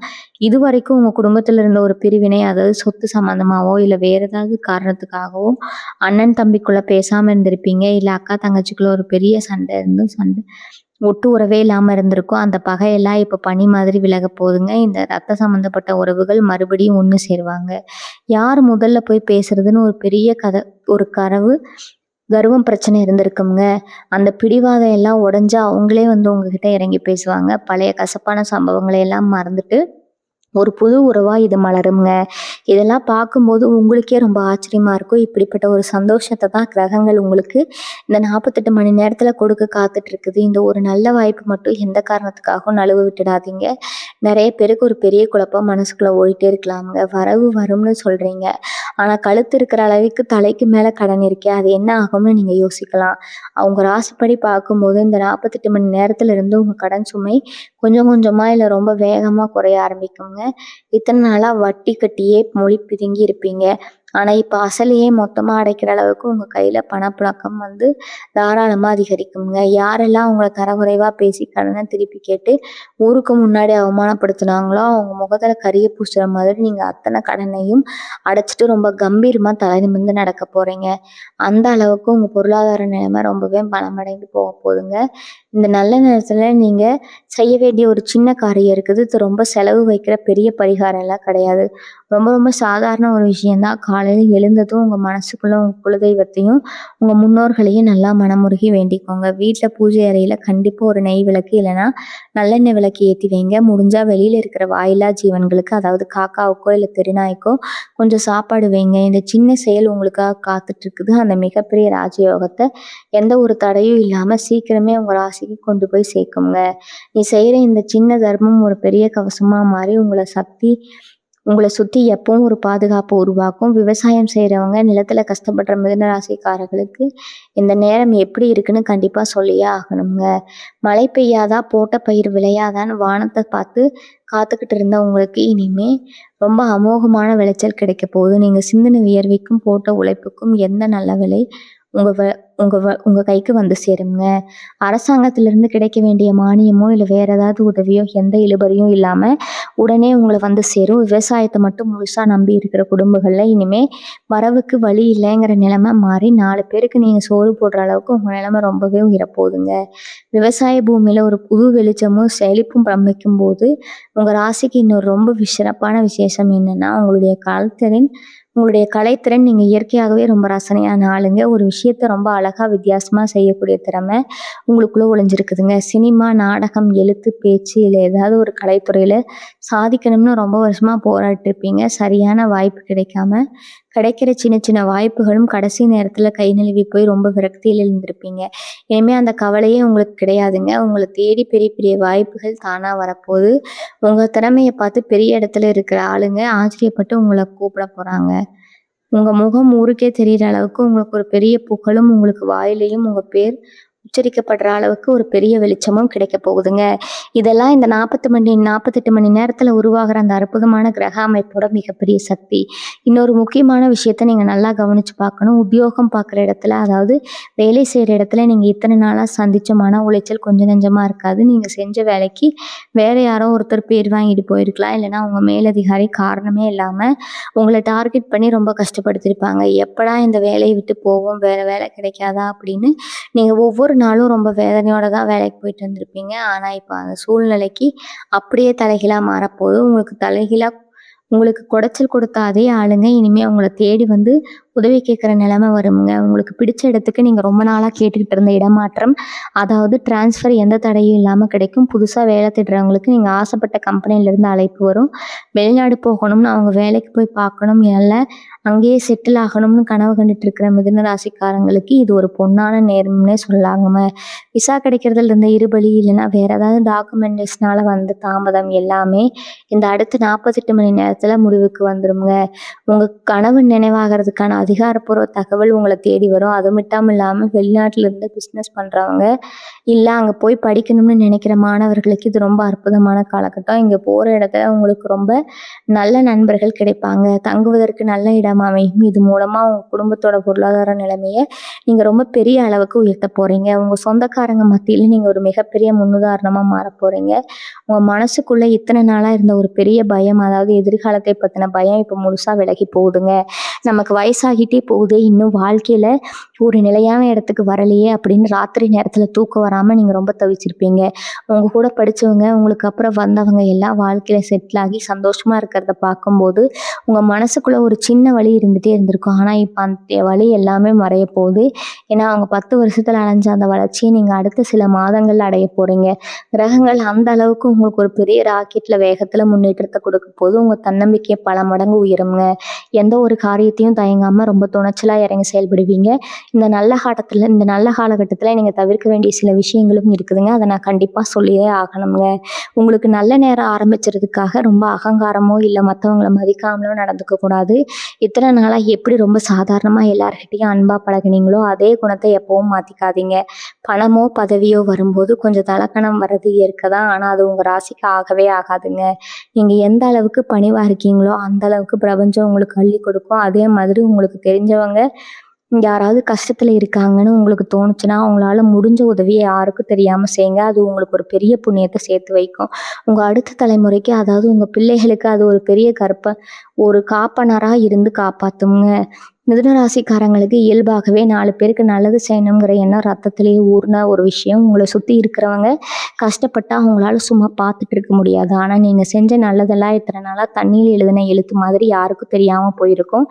இதுவரைக்கும் உங்க குடும்பத்துல இருந்த ஒரு பிரிவினை, அதாவது சொத்து சம்பந்தமாவோ இல்ல வேற ஏதாவது காரணத்துக்காகவோ அண்ணன் தம்பிக்குள்ள பேசாம இருந்திருப்பீங்க. இல்ல அக்கா தங்கச்சிக்குள்ள ஒரு பெரிய சண்டை ஒட்டு உறவே இல்லாம இருந்திருக்கும். அந்த பகையெல்லாம் இப்ப பனி மாதிரி விலக போகுதுங்க. இந்த ரத்த சம்பந்தப்பட்ட உறவுகள் மறுபடியும் ஒண்ணு சேருவாங்க. யார் முதல்ல போய் பேசுறதுன்னு ஒரு பெரிய ஒரு கர்வம் பிரச்சனை இருந்திருக்குங்க. அந்த பிடிவாதம் எல்லாம் உடைஞ்சு அவங்களே உங்ககிட்ட இறங்கி பேசுவாங்க. பழைய கசப்பான சம்பவங்களை எல்லாம் மறந்துட்டு ஒரு புது உறவா இது மலருங்க. இதெல்லாம் பார்க்கும்போது உங்களுக்கே ரொம்ப ஆச்சரியமா இருக்கும். இப்படிப்பட்ட ஒரு சந்தோஷத்தை தான் கிரகங்கள் உங்களுக்கு இந்த 48 மணி நேரத்துல கொடுக்க காத்துட்டு இருக்குது. இந்த ஒரு நல்ல வாய்ப்பு மட்டும் எந்த காரணத்துக்காகவும் நழுவ விட்டுடாதீங்க. நிறைய பேருக்கு ஒரு பெரிய குழப்பம் மனசுக்குள்ள ஓடிட்டே இருக்கலாமுங்க. வரவு வரும்னு சொல்றீங்க, ஆனா கழுத்து இருக்கிற அளவுக்கு தலைக்கு மேல கடன் இருக்கே, அது என்ன ஆகும்னு நீங்க யோசிக்கலாம். அவங்க ராசிப்படி பார்க்கும்போது இந்த 48 மணி நேரத்துல இருந்து உங்க கடன் சுமை கொஞ்சம் கொஞ்சமா இல்ல ரொம்ப வேகமா குறைய ஆரம்பிக்குங்க. இத்தனை நாளா வட்டி கட்டியே மொழி பிதுங்கி இருப்பீங்க. ஆனா இப்ப அசலையே மொத்தமா அடைக்கிற அளவுக்கு உங்க கையில பணப்புழக்கம் தாராளமா அதிகரிக்குங்க. யாரெல்லாம் உங்களை தரக்குறைவா பேசி கடனை திருப்பி கேட்டு ஊருக்கு முன்னாடி அவமானப்படுத்தினாங்களோ அவங்க முகத்துல கரிய பூசுற மாதிரி நீங்க அத்தனை கடனையும் அடைச்சிட்டு ரொம்ப கம்பீரமா தலை நிமிர்ந்து நடக்க போறீங்க. அந்த அளவுக்கு உங்க பொருளாதார நிலைமை ரொம்பவே பலமடைந்து போக போகுதுங்க. இந்த நல்ல நேரத்துல நீங்க செய்ய வேண்டிய ஒரு சின்ன காரியம் இருக்குது. இது ரொம்ப செலவு வைக்கிற பெரிய பரிகாரம் எல்லாம் கிடையாது. ரொம்ப ரொம்ப சாதாரண ஒரு விஷயம்தான். காலையில எழுந்ததும் உங்க மனசுக்குள்ள உங்க குலதெய்வத்தையும் உங்க முன்னோர்களையும் நல்லா மனமுருகி வேண்டிக்கோங்க. வீட்டுல பூஜை அறையில கண்டிப்பா ஒரு நெய் விளக்கு இல்லைன்னா நல்லெண்ணெய் விளக்கு ஏற்றி வைங்க. முடிஞ்சா வெளியில இருக்கிற வாயிலா ஜீவன்களுக்கு, அதாவது காக்காவுக்கோ இல்ல தெருநாய்க்கோ கொஞ்சம் சாப்பாடு வைங்க. இந்த சின்ன செயல் உங்களுக்காக காத்துட்டு இருக்குது. அந்த மிகப்பெரிய ராஜயோகத்தை எந்த ஒரு தடையும் இல்லாம சீக்கிரமே உங்க ராசிக்கு கொண்டு போய் சேர்க்குங்க. நீ செய்யற இந்த சின்ன தர்மம் ஒரு பெரிய கவசமா மாறி உங்களை சுத்தி எப்பவும் ஒரு பாதுகாப்பு உருவாக்கும். விவசாயம் செய்யறவங்க, நிலத்துல கஷ்டப்படுற மிதுன ராசிக்காரர்களுக்கு இந்த நேரம் எப்படி இருக்குன்னு கண்டிப்பா சொல்லியே ஆகணுங்க. மழை பெய்யாதா, போட்ட பயிர் விளையாதான்னு வானத்தை பார்த்து காத்துக்கிட்டு இருந்த உங்களுக்கு இனிமே ரொம்ப அமோகமான விளைச்சல் கிடைக்க போகுது. நீங்க சிந்தின வியர்வைக்கும் போட்ட உழைப்புக்கும் எந்த நல்ல விலை உங்க கைக்கு சேருங்க. அரசாங்கத்திலிருந்து கிடைக்க வேண்டிய மானியமோ இல்ல வேற ஏதாவது உதவியோ எந்த இழுபறியும் இல்லாம உடனே உங்களை சேரும். விவசாயத்தை மட்டும் முழுசா நம்பி இருக்கிற குடும்பங்கள்ல இனிமே வரவுக்கு வழி இல்லைங்கிற நிலைமை மாறி 4 பேருக்கு நீங்க சோறு போடுற அளவுக்கு உங்க நிலைமை ரொம்பவே உயரப்போகுதுங்க. விவசாய பூமியில ஒரு புது வெளிச்சமும் செழிப்பும் பிரமிக்கும் போது உங்க ராசிக்கு இன்னொரு ரொம்ப சிறப்பான விசேஷம் என்னன்னா, உங்களுடைய கலைத்திறன். நீங்க இயற்கையாகவே ரொம்ப ரசனையான ஆளுங்க. ஒரு விஷயத்த ரொம்ப அழகா வித்தியாசமா செய்யக்கூடிய திறமை உங்களுக்குள்ள ஒளிஞ்சிருக்குதுங்க. சினிமா, நாடகம், எழுத்து, பேச்சு இல்ல ஏதாவது ஒரு கலைத்துறையில சாதிக்கணும்னு ரொம்ப வருஷமா போராடிட்டு இருப்பீங்க. சரியான வாய்ப்பு கிடைக்காம கிடைக்கிற சின்ன சின்ன வாய்ப்புகளும் கடைசி நேரத்துல கை நழுவி போய் ரொம்ப விரக்தியில் இருந்திருப்பீங்க. இனிமே அந்த கவலையே உங்களுக்கு கிடையாதுங்க. உங்களை தேடி பெரிய பெரிய வாய்ப்புகள் தானா வரப்போகுது. உங்க திறமையை பார்த்து பெரிய இடத்துல இருக்கிற ஆளுங்க ஆச்சரியப்பட்டு உங்களை கூப்பிட போறாங்க. உங்க முகம் ஊருக்கே தெரியிற அளவுக்கு உங்களுக்கு ஒரு பெரிய புகழும் உங்களுக்கு வாயிலையும் உங்க பேர் உச்சரிக்கப்படுற அளவுக்கு ஒரு பெரிய வெளிச்சமும் கிடைக்க போகுதுங்க. இதெல்லாம் இந்த 48 மணி நேரத்துல உருவாகுற அந்த அற்புதமான கிரக அமைப்போட மிகப்பெரிய சக்தி. இன்னொரு முக்கியமான விஷயத்த நீங்க நல்லா கவனிச்சு பார்க்கணும். உத்தியோகம் பார்க்குற இடத்துல, அதாவது வேலை செய்ற இடத்துல நீங்க இத்தனை நாளா சந்திச்ச மன உளைச்சல் கொஞ்சம் நெஞ்சமா இருக்காது. நீங்க செஞ்ச வேலைக்கு வேற யாரோ ஒருத்தர் பேர் வாங்கிட்டு போயிருக்கலாம். இல்லைன்னா உங்க மேலதிகாரி காரணமே இல்லாம உங்கள டார்கெட் பண்ணி ரொம்ப கஷ்டப்படுத்தியிருப்பாங்க. எப்படா இந்த வேலைய விட்டு போவோம், வேற வேலை கிடைக்காதா அப்படின்னு நீங்க ஒவ்வொரு நாளும் ரொம்ப வேதனையோட தான் வேலைக்கு போயிட்டு வந்திருப்பீங்க. ஆனா, இப்ப அந்த சூழ்நிலைக்கு அப்படியே தலைகீழா மாறப்போகுது. உங்களுக்கு குடைச்சல் கொடுத்த அதே ஆளுங்க இனிமே உங்கள தேடி வந்து உதவி கேட்குற நிலைமை வருங்க. உங்களுக்கு பிடிச்ச இடத்துக்கு நீங்க ரொம்ப நாளா கேட்டுக்கிட்டு இருந்த இடமாற்றம், அதாவது ட்ரான்ஸ்ஃபர் எந்த தடையும் இல்லாம கிடைக்கும். புதுசா வேலை தேடுறவங்களுக்கு நீங்க ஆசைப்பட்ட கம்பெனிலேருந்து அழைப்பு வரும். வெளிநாடு போகணும்னு அவங்க வேலைக்கு போய் பார்க்கணும், இல்ல அங்கேயே செட்டில் ஆகணும்னு கனவு கண்டுட்டு இருக்கிற மிதுன ராசிக்காரங்களுக்கு இது ஒரு பொன்னான நேரம்னே சொல்லலாங்கங்க. விசா கிடைக்கிறதுல இருந்த இருபலி, இல்லைன்னா வேற ஏதாவது டாக்குமெண்டேஷனால வந்த தாமதம் எல்லாமே இந்த அடுத்த 48 மணி நேரத்துல முடிவுக்கு வந்துருங்க. உங்க கனவு நினைவாகிறதுக்கான அதிகாரப்பூர்வ தகவல் உங்களை தேடி வரும். அது மட்டும் இல்லாம வெளிநாட்டுல இருந்து பிஸ்னஸ் பண்றவங்க, இல்ல அங்க போய் படிக்கணும்னு நினைக்கிற மாணவர்களுக்கு இது ரொம்ப அற்புதமான காலகட்டம். இங்க போற இடத்துல உங்களுக்கு ரொம்ப நல்ல நண்பர்கள் கிடைப்பாங்க. தங்குவதற்கு நல்ல இடம் அமையும். இது மூலமா உங்க குடும்பத்தோட பொருளாதார நிலைமைய நீங்க ரொம்ப பெரிய அளவுக்கு உயர்த்த போறீங்க. உங்க சொந்தக்காரங்க மத்தியில நீங்க ஒரு மிகப்பெரிய முன்னுதாரணமா மாறப் போறீங்க. உங்க மனசுக்குள்ள இத்தனை நாளா இருந்த ஒரு பெரிய பயம், அதாவது எதிர்காலத்தை பத்தின பயம் இப்ப முழுசா விலகி போகுதுங்க. நமக்கு வயசாகிட்டே போகுது, இன்னும் வாழ்க்கையில ஒரு நிலையான இடத்துக்கு வரலையே அப்படின்னு ராத்திரி நேரத்துல தூக்கம் வராம நீங்க ரொம்ப தவிச்சிருப்பீங்க. உங்க கூட படிச்சவங்க, உங்களுக்கு அப்புறம் வந்தவங்க எல்லாம் வாழ்க்கையில செட்டில் ஆகி சந்தோஷமா இருக்கிறத பார்க்கும்போது உங்க மனசுக்குள்ள ஒரு சின்ன வலி இருந்துட்டே இருந்திருக்கும். ஆனா இப்ப அந்த வலி எல்லாமே மறைய போகுது. ஏன்னா அவங்க 10 வருஷத்துல அடைஞ்ச அந்த வளர்ச்சியை நீங்க அடுத்த சில மாதங்கள்ல அடைய போறீங்க. கிரகங்கள் அந்த அளவுக்கு உங்களுக்கு ஒரு பெரிய ராக்கெட்ல வேகத்துல முன்னேற்றத்தை கொடுக்க போது உங்க தன்னம்பிக்கை பல மடங்கு உயருங்க. எந்த ஒரு காரியத்தையும் தயங்காம ரொம்ப துணிச்சலா இறங்கி செயல்படுவீங்க. இந்த நல்ல காலகட்டத்துல நீங்க தவிர்க்க வேண்டிய சில விஷயங்களும் இருக்குதுங்க. அதை நான் கண்டிப்பா சொல்லியே ஆகணுங்க. உங்களுக்கு நல்ல நேரம் ஆரம்பிச்சதுக்காக ரொம்ப அகங்காரமோ இல்ல மத்தவங்கள மதிக்காமலோ நடந்துக்க கூடாது. இத்தனை நாளா எப்படி ரொம்ப சாதாரணமா எல்லார்கிட்டயும் அன்பா பழகுனீங்களோ அதே குணத்தை எப்பவும் மாத்திக்காதீங்க. பணமோ பதவியோ வரும்போது கொஞ்சம் தலக்கணம் வர்றது இயற்கை தான். ஆனா அது உங்க ராசிக்கு ஆகவே ஆகாதுங்க. நீங்க எந்த அளவுக்கு பணிவா இருக்கீங்களோ அந்த அளவுக்கு பிரபஞ்சம் உங்களுக்கு அள்ளி கொடுக்கும். அதே மாதிரி உங்களுக்கு தெரிஞ்சவங்க யாராவது கஷ்டத்துல இருக்காங்கன்னு உங்களுக்கு தோணுச்சுன்னா அவங்களால முடிஞ்ச உதவியை யாருக்கும் தெரியாம செய்யுங்க. அது உங்களுக்கு ஒரு பெரிய புண்ணியத்தை சேர்த்து வைக்கும். உங்க அடுத்த தலைமுறைக்கு, அதாவது உங்க பிள்ளைகளுக்கு அது ஒரு பெரிய ஒரு காப்பனரா இருந்து காப்பாத்துங்க. மிதுன ராசிக்காரங்களுக்கு இயல்பாகவே 4 பேருக்கு நல்லது செய்யணுங்கிற எண்ணம் ரத்தத்திலேயே ஊர்ன ஒரு விஷயம். உங்களை சுத்தி இருக்கிறவங்க கஷ்டப்பட்டா அவங்களால சும்மா பார்த்துட்டு இருக்க முடியாது. ஆனா நீங்க செஞ்ச நல்லதெல்லாம் இத்தனை நாளா தண்ணியில் எழுதின எழுத்து மாதிரி யாருக்கும் தெரியாம போயிருக்கும்.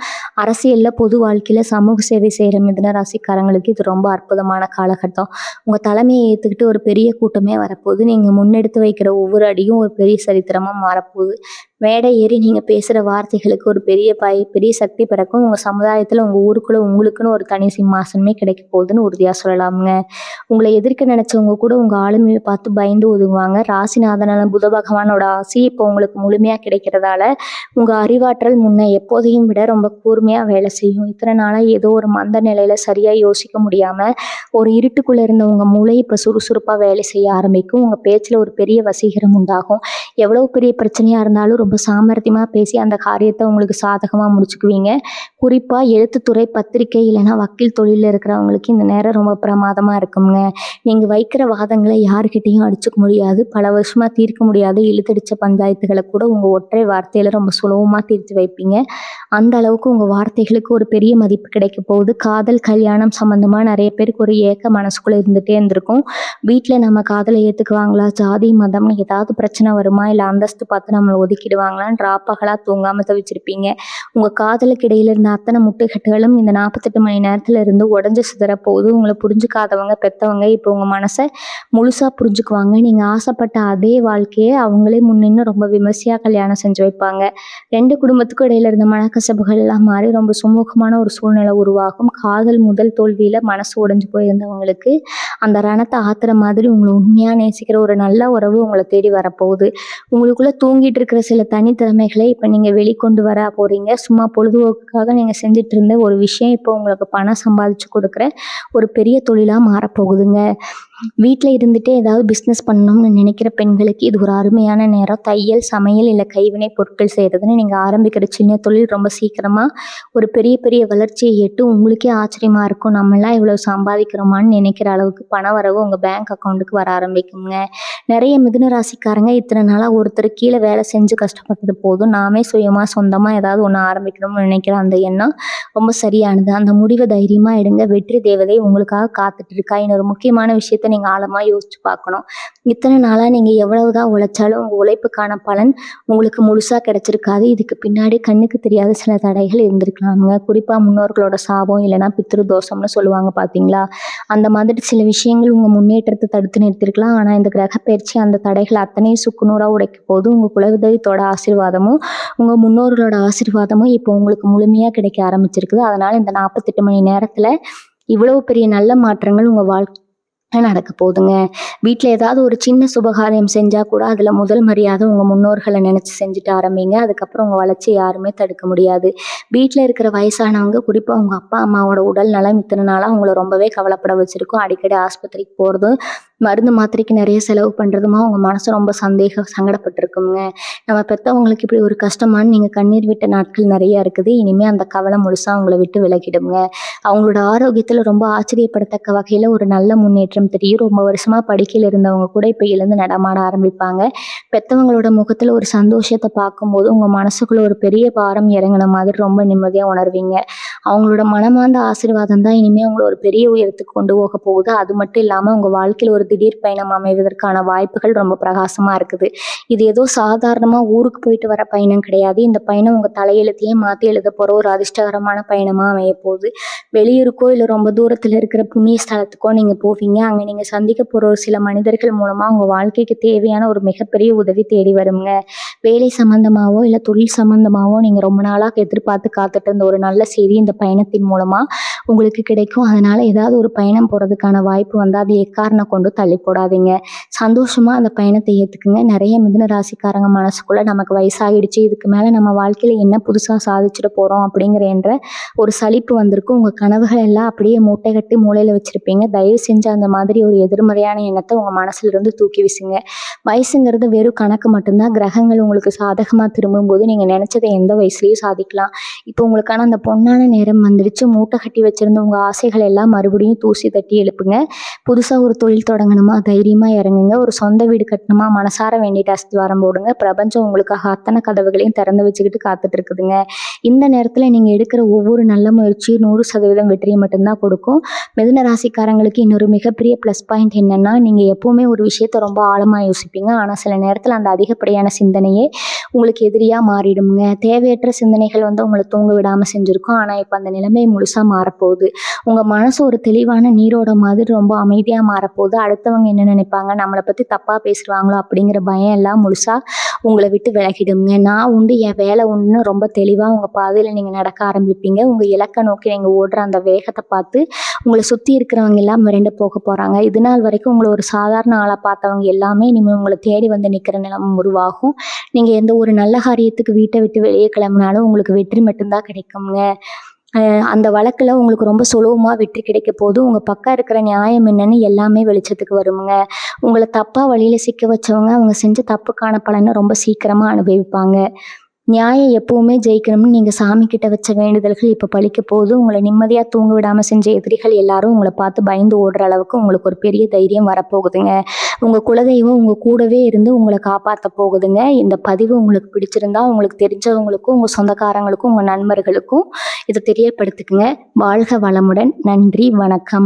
அரசியல்ல, பொது வாழ்க்கையில சமூக சேவை செய்யற மிதுன ராசிக்காரங்களுக்கு இது ரொம்ப அற்புதமான காலகட்டம். உங்க தலைமையை ஏத்துக்கிட்டு ஒரு பெரிய கூட்டமே வரப்போகுது. நீங்க முன்னெடுத்து வைக்கிற ஒவ்வொரு அடியும் ஒரு பெரிய சரித்திரமா மாறப்போகுது. மேடை ஏறி நீங்க பேசுற வார்த்தைகளுக்கு ஒரு பெரிய சக்தி பிறக்கும். உங்க சமுதாயத்துல, உங்க ஊருக்குள்ள உங்களுக்குன்னு ஒரு தனி சிம்மாசனமே கிடைக்க போகுதுன்னு உறுதியா சொல்லலாமுங்க. உங்களை எதிர்க்க நினைச்சவங்க கூட உங்க ஆளுமையை பார்த்து பயந்து ஒதுங்குவாங்க. ராசிநாதனான புத பகவானோட ஆசி இப்போ உங்களுக்கு முழுமையா கிடைக்கிறதால உங்க அறிவாற்றல் முன்ன எப்போதையும் விட ரொம்ப கூர்மையா வேலை செய்யும். இத்தனை நாளா ஏதோ ஒரு மந்த நிலையில சரியா யோசிக்க முடியாம ஒரு இருட்டுக்குள்ள இருந்த உங்க மூளை இப்ப சுறுசுறுப்பா வேலை செய்ய ஆரம்பிக்கும். உங்க பேச்சுல ஒரு பெரிய வசீகரம் உண்டாகும். எவ்வளவு பெரிய பிரச்சனையா இருந்தாலும் ரொம்ப சாமர்த்தியமா பேசி அந்த காரியத்தை உங்களுக்கு சாதகமா முடிச்சுக்குவீங்க. குறிப்பா எழுத்துத்துறை, பத்திரிகை, இல்லைன்னா வக்கீல் தொழில இருக்கிறவங்களுக்கு இந்த நேரம் ரொம்ப பிரமாதமா இருக்குங்க. நீங்க வைக்கிற வாதங்களை யாருக்கிட்டையும் அடிச்சுக்க முடியாது. பல வருஷமா தீர்க்க முடியாத இழுத்தடிச்ச பஞ்சாயத்துகளை கூட உங்க ஒற்றை வார்த்தையில ரொம்ப சுலபமா தீர்த்து வைப்பீங்க. அந்த அளவுக்கு உங்க வார்த்தைகளுக்கு ஒரு பெரிய மதிப்பு கிடைக்க போகுது. காதல், கல்யாணம் சம்பந்தமா நிறைய பேருக்கு ஒரு ஏக்க மனசுக்குள்ள இருந்துட்டே இருந்திருக்கும். வீட்டுல நம்ம காதலை ஏத்துக்குவாங்களா, ஜாதி மதம்னு ஏதாவது பிரச்சனை வருமா, இல்ல அந்தஸ்து பார்த்து நம்மளை ஒதுக்கிடுவாங்களான்னு ராப்பகலா தூங்காம தவிச்சிருப்பீங்க. உங்க காதலுக்கு இடையில இருந்த அத்தனை முட்டுக்கட்டுகளும் இந்த 48 மணி நேரத்துல இருந்து உடஞ்சு சிதற போகுது. உங்களை புரிஞ்சுக்காதவங்க, பெத்தவங்க இப்போ உங்க மனசை முழுசா புரிஞ்சுக்குவாங்க. நீங்க ஆசைப்பட்ட அதே வாழ்க்கையை அவங்களே முன்னின்னு ரொம்ப விமர்சையா கல்யாணம் செஞ்சு வைப்பாங்க. 2 குடும்பத்துக்கும் இடையில இருந்த மனக்கசப்புகள் எல்லாம் மாறி ரொம்ப சுமூகமான ஒரு சூழ்நிலை உருவாகும். காதல் முதல் தோல்வியில மனசு உடைஞ்சு போயிருந்தவங்களுக்கு அந்த ரணத்தை ஆத்துற மாதிரி உங்களை உண்மையா நேசிக்கிற ஒரு நல்ல உறவு உங்களை தேடி வரப்போகுது. உங்களுக்குள்ள தூங்கிட்டு இருக்கிற சில தனித்திறமைகளை இப்ப நீங்க வெளிக்கொண்டு வர போறீங்க. சும்மா பொழுதுபோக்குக்காக நீங்க செஞ்சுட்டு யோசிச்சுட்டு இருந்த ஒரு விஷயம் இப்போ உங்களுக்கு பணம் சம்பாதிச்சு கொடுக்குற ஒரு பெரிய தொழிலாக மாறப்போகுதுங்க. வீட்டில் இருந்துகிட்டே ஏதாவது பிஸ்னஸ் பண்ணணும்னு நினைக்கிற பெண்களுக்கு இது ஒரு அருமையான நேரம். தையல், சமையல் இல்லை கைவினை பொருட்கள் செய்கிறதுன்னு நீங்கள் ஆரம்பிக்கிற சின்ன தொழில் ரொம்ப சீக்கிரமாக ஒரு பெரிய பெரிய வளர்ச்சியை எட்டு உங்களுக்கே ஆச்சரியமாக இருக்கும். நம்மளாம் இவ்வளோ சம்பாதிக்கிறோமான்னு நினைக்கிற அளவுக்கு பண வரவு உங்கள் பேங்க் அக்கௌண்ட்டுக்கு வர ஆரம்பிக்குங்க. நிறைய மிதுன ராசிக்காரங்க இத்தனை நாளாக ஒருத்தர் கீழே வேலை செஞ்சு கஷ்டப்பட்டது போதும், நாமே சுயமாக சொந்தமாக ஏதாவது ஒன்று ஆரம்பிக்கணும்னு நினைக்கிற அந்த எண்ணம் ரொம்ப சரியானது. அந்த முடிவை தைரியமாக எடுங்க. வெற்றி தேவதை உங்களுக்காக காத்துட்டு இருக்கா. இன்னொரு முக்கியமான விஷயத்த நீங்கள் ஆழமாக யோசிச்சு பார்க்கணும். இத்தனை நாளாக நீங்கள் எவ்வளவுதான் உழைச்சாலும் உங்கள் உழைப்புக்கான பலன் உங்களுக்கு முழுசாக கிடைச்சிருக்காது. இதுக்கு பின்னாடி கண்ணுக்கு தெரியாத சில தடைகள் இருந்திருக்கலாமுங்க. குறிப்பாக முன்னோர்களோட சாபம் இல்லைன்னா பித்ரு தோஷம்னு சொல்லுவாங்க பார்த்தீங்களா, அந்த மாதிரி சில விஷயங்கள் உங்கள் முன்னேற்றத்தை தடுத்து நிறுத்திருக்கலாம். ஆனால் இந்த கிரகப்பெயர்ச்சி அந்த தடைகள் அத்தனையும் சுக்குநூறாக உடைக்க போது. உங்கள் குலதெய்வத்தோட ஆசீர்வாதமும் உங்கள் முன்னோர்களோட ஆசீர்வாதமும் இப்போ உங்களுக்கு முழுமையாக கிடைக்க ஆரம்பிச்சிருக்குது. அதனால் இந்த 48 மணி நேரத்தில் இவ்வளவு பெரிய நல்ல மாற்றங்கள் உங்கள் வாழ்க்கை நடக்க போகுதுங்க. வீட்டில் ஏதாவது ஒரு சின்ன சுபகாரியம் செஞ்சால் கூட அதில் முதல் மரியாதை உங்கள் முன்னோர்களை நினச்சி செஞ்சுட்டு ஆரம்பிங்க. அதுக்கப்புறம் உங்கள் வளர்ச்சி யாருமே தடுக்க முடியாது. வீட்டில் இருக்கிற வயசானவங்க, குறிப்பாக உங்கள் அப்பா அம்மாவோட உடல் நலம் இத்தனை நாளாக உங்களை ரொம்பவே கவலைப்பட வச்சுருக்கும். அடிக்கடி ஆஸ்பத்திரிக்கு போகிறதும் மருந்து மாத்திரைக்கு நிறைய செலவு பண்ணுறதுமா உங்கள் மனசு ரொம்ப சங்கடப்பட்டிருக்குங்க. நம்ம பெற்றவங்களுக்கு இப்படி ஒரு கஷ்டமானு நீங்கள் கண்ணீர் விட்ட நாட்கள் நிறையா இருக்குது. இனிமேல் அந்த கவலை முழுசாக அவங்கள விட்டு விலகிடுங்க. அவங்களோட ஆரோக்கியத்தில் ரொம்ப ஆச்சரியப்படத்தக்க வகையில் ஒரு நல்ல முன்னேற்றம் தெரியும். ரொம்ப வருஷமாக படுக்கையில் இருந்தவங்க கூட இப்போ எழுந்து நடமாட ஆரம்பிப்பாங்க. பெற்றவங்களோட முகத்தில் ஒரு சந்தோஷத்தை பார்க்கும்போது உங்கள் மனசுக்குள்ள ஒரு பெரிய பாரம் இறங்கின மாதிரி ரொம்ப நிம்மதியாக உணர்வீங்க. அவங்களோட மனமார்ந்த ஆசீர்வாதம் தான் இனிமேல் உங்களை ஒரு பெரிய உயரத்துக்கு கொண்டு போக போகுது. அது மட்டும் இல்லாமல் உங்கள் வாழ்க்கையில் ஒரு திடீர் பயணம் அமைவதற்கான வாய்ப்புகள் ரொம்ப பிரகாசமாக இருக்குது. இது ஏதோ சாதாரணமாக ஊருக்கு போயிட்டு வர பயணம் கிடையாது. இந்த பயணம் உங்கள் தலையெழுத்தையே மாற்றி எழுத போகிற ஒரு அதிர்ஷ்டகரமான பயணமாக அமைய போகுது. வெளியூருக்கோ இல்லை ரொம்ப தூரத்தில் இருக்கிற புண்ணிய ஸ்தலத்துக்கோ நீங்கள் போவீங்க. அங்கே நீங்கள் சந்திக்க போகிற ஒரு சில மனிதர்கள் மூலமாக உங்கள் வாழ்க்கைக்கு தேவையான ஒரு மிகப்பெரிய உதவி தேடி வருங்க. வேலை சம்மந்தமாகவோ இல்லை தொழில் சம்மந்தமாகவோ நீங்கள் ரொம்ப நாளாக எதிர்பார்த்து காத்துட்டு இருந்த ஒரு நல்ல செய்தி இந்த பயணத்தின் மூலமாக உங்களுக்கு கிடைக்கும். அதனால் ஏதாவது ஒரு பயணம் போகிறதுக்கான வாய்ப்பு வந்தால் அது எக்காரணம் கொண்டு தள்ளி போடாதீங்க. சந்தோஷமாக அந்த பயணத்தை ஏற்றுக்குங்க. நிறைய மிதுன ராசிக்காரங்க மனசுக்குள்ளே நமக்கு வயசாகிடுச்சு, இதுக்கு மேலே நம்ம வாழ்க்கையில் என்ன புதுசாக சாதிச்சுட்டு போகிறோம் அப்படிங்கிற ஒரு சலிப்பு வந்திருக்கும். உங்கள் கனவுகள் எல்லாம் அப்படியே மூட்டை கட்டி மூளையில் வச்சுருப்பீங்க. தயவு செஞ்சு அந்த மாதிரி ஒரு எதிர்மறையான எண்ணத்தை உங்கள் மனசுலேருந்து தூக்கி வீசுங்க. வயசுங்கிறது வெறும் கணக்கு மட்டும்தான். கிரகங்கள் உங்களுக்கு சாதகமாக திரும்பும்போது நீங்கள் நினச்சதை எந்த வயசுலேயும் சாதிக்கலாம். இப்போ உங்களுக்கான அந்த பொன்னான நேரம் வந்துடுச்சு. மூட்டை கட்டி வச்சுருந்த உங்கள் ஆசைகள் எல்லாம் மறுபடியும் தூசி தட்டி எழுப்புங்க. புதுசாக ஒரு தொழில் தொடங்கணுமா, தைரியமாக இறங்குங்க. ஒரு சொந்த வீடு கட்டணுமா, மனசார வேண்டிட்டு அஸ்திவாரம் போடுங்க. பிரபஞ்சம் உங்களுக்காக அத்தனை கதவுகளையும் திறந்து வச்சுக்கிட்டு காத்துட்டு இருக்குதுங்க. இந்த நேரத்தில் நீங்கள் எடுக்கிற ஒவ்வொரு நல்ல முயற்சியும் 100% வெற்றியை மட்டும்தான் கொடுக்கும். மிதுன ராசிக்காரங்களுக்கு இன்னொரு மிகப்பெரிய ப்ளஸ் பாயிண்ட் என்னென்னா, நீங்கள் எப்போவுமே ஒரு விஷயத்தை ரொம்ப ஆழமாக யோசிப்பீங்க. ஆனால் சில நேரத்தில் அந்த அதிகப்படியான சிந்தனையே உங்களுக்கு எதிரியாக மாறிடுங்க. தேவையற்ற சிந்தனைகள் உங்களை தூங்க விடாமல் செஞ்சுருக்கும். ஆனால் இப்போ அந்த நிலைமை முழுசாக மாறப்போகுது. உங்கள் மனசு ஒரு தெளிவான நீரோட மாதிரி ரொம்ப அமைதியாக மாறப்போகுது. அடுத்தவங்க என்ன நினைப்பாங்க, நம்மளை பற்றி தப்பாக பேசுவாங்களோ அப்படிங்கிற பயம் எல்லாம் முழுசாக உங்களை விட்டு விலகிடுங்க. நான் உண்டு, என் வேலை உண்டுன்னு ரொம்ப தெளிவாக உங்கள் பாதையில் நீங்கள் நடக்க ஆரம்பிப்பீங்க. உங்கள் இலக்கை நோக்கி நீங்கள் ஓடுற அந்த வேகத்தை பார்த்து உங்களை சுற்றி இருக்கிறவங்க எல்லாம் மிரண்டு போக போகிறாங்க. இது நாள் வரைக்கும் உங்களை ஒரு சாதாரண ஆளாக பார்த்தவங்க எல்லாமே இனிமேல் உங்களை தேடி வந்து நிற்கிற நிலைமை உருவாகும். நீங்கள் எந்த ஒரு நல்ல காரியத்துக்கு வீட்டை விட்டு வெளியே கிளம்பினாலும் உங்களுக்கு வெற்றி மட்டும்தான் கிடைக்குங்க. அந்த வழக்கில் உங்களுக்கு ரொம்ப சுலபமாக வெற்றி கிடைக்க போது. உங்கள் பக்கம் இருக்கிற நியாயம் என்னன்னு எல்லாமே வெளிச்சத்துக்கு வருங்க. உங்களை தப்பாக வழியில் சிக்க வச்சவங்க அவங்க செஞ்ச தப்புக்கான பலனை ரொம்ப சீக்கிரமாக அனுபவிப்பாங்க. நியாயம் எப்பவுமே ஜெயிக்கணும்னு நீங்கள் சாமிக்கிட்ட வச்ச வேண்டுதல்கள் இப்போ பழிக்க போது. உங்களை நிம்மதியாக தூங்க விடாமல் செஞ்ச எதிரிகள் எல்லாரும் உங்களை பார்த்து பயந்து ஓடுற அளவுக்கு உங்களுக்கு ஒரு பெரிய தைரியம் வரப்போகுதுங்க. உங்கள் குலதெய்வம் உங்கள் கூடவே இருந்து உங்களை காப்பாற்ற போகுதுங்க. இந்த பதிவு உங்களுக்கு பிடிச்சிருந்தா உங்களுக்கு தெரிஞ்சவங்களுக்கும் உங்கள் சொந்தக்காரங்களுக்கும் உங்கள் நண்பர்களுக்கும் இதை தெரியப்படுத்துக்குங்க. வாழ்க வளமுடன். நன்றி, வணக்கம்.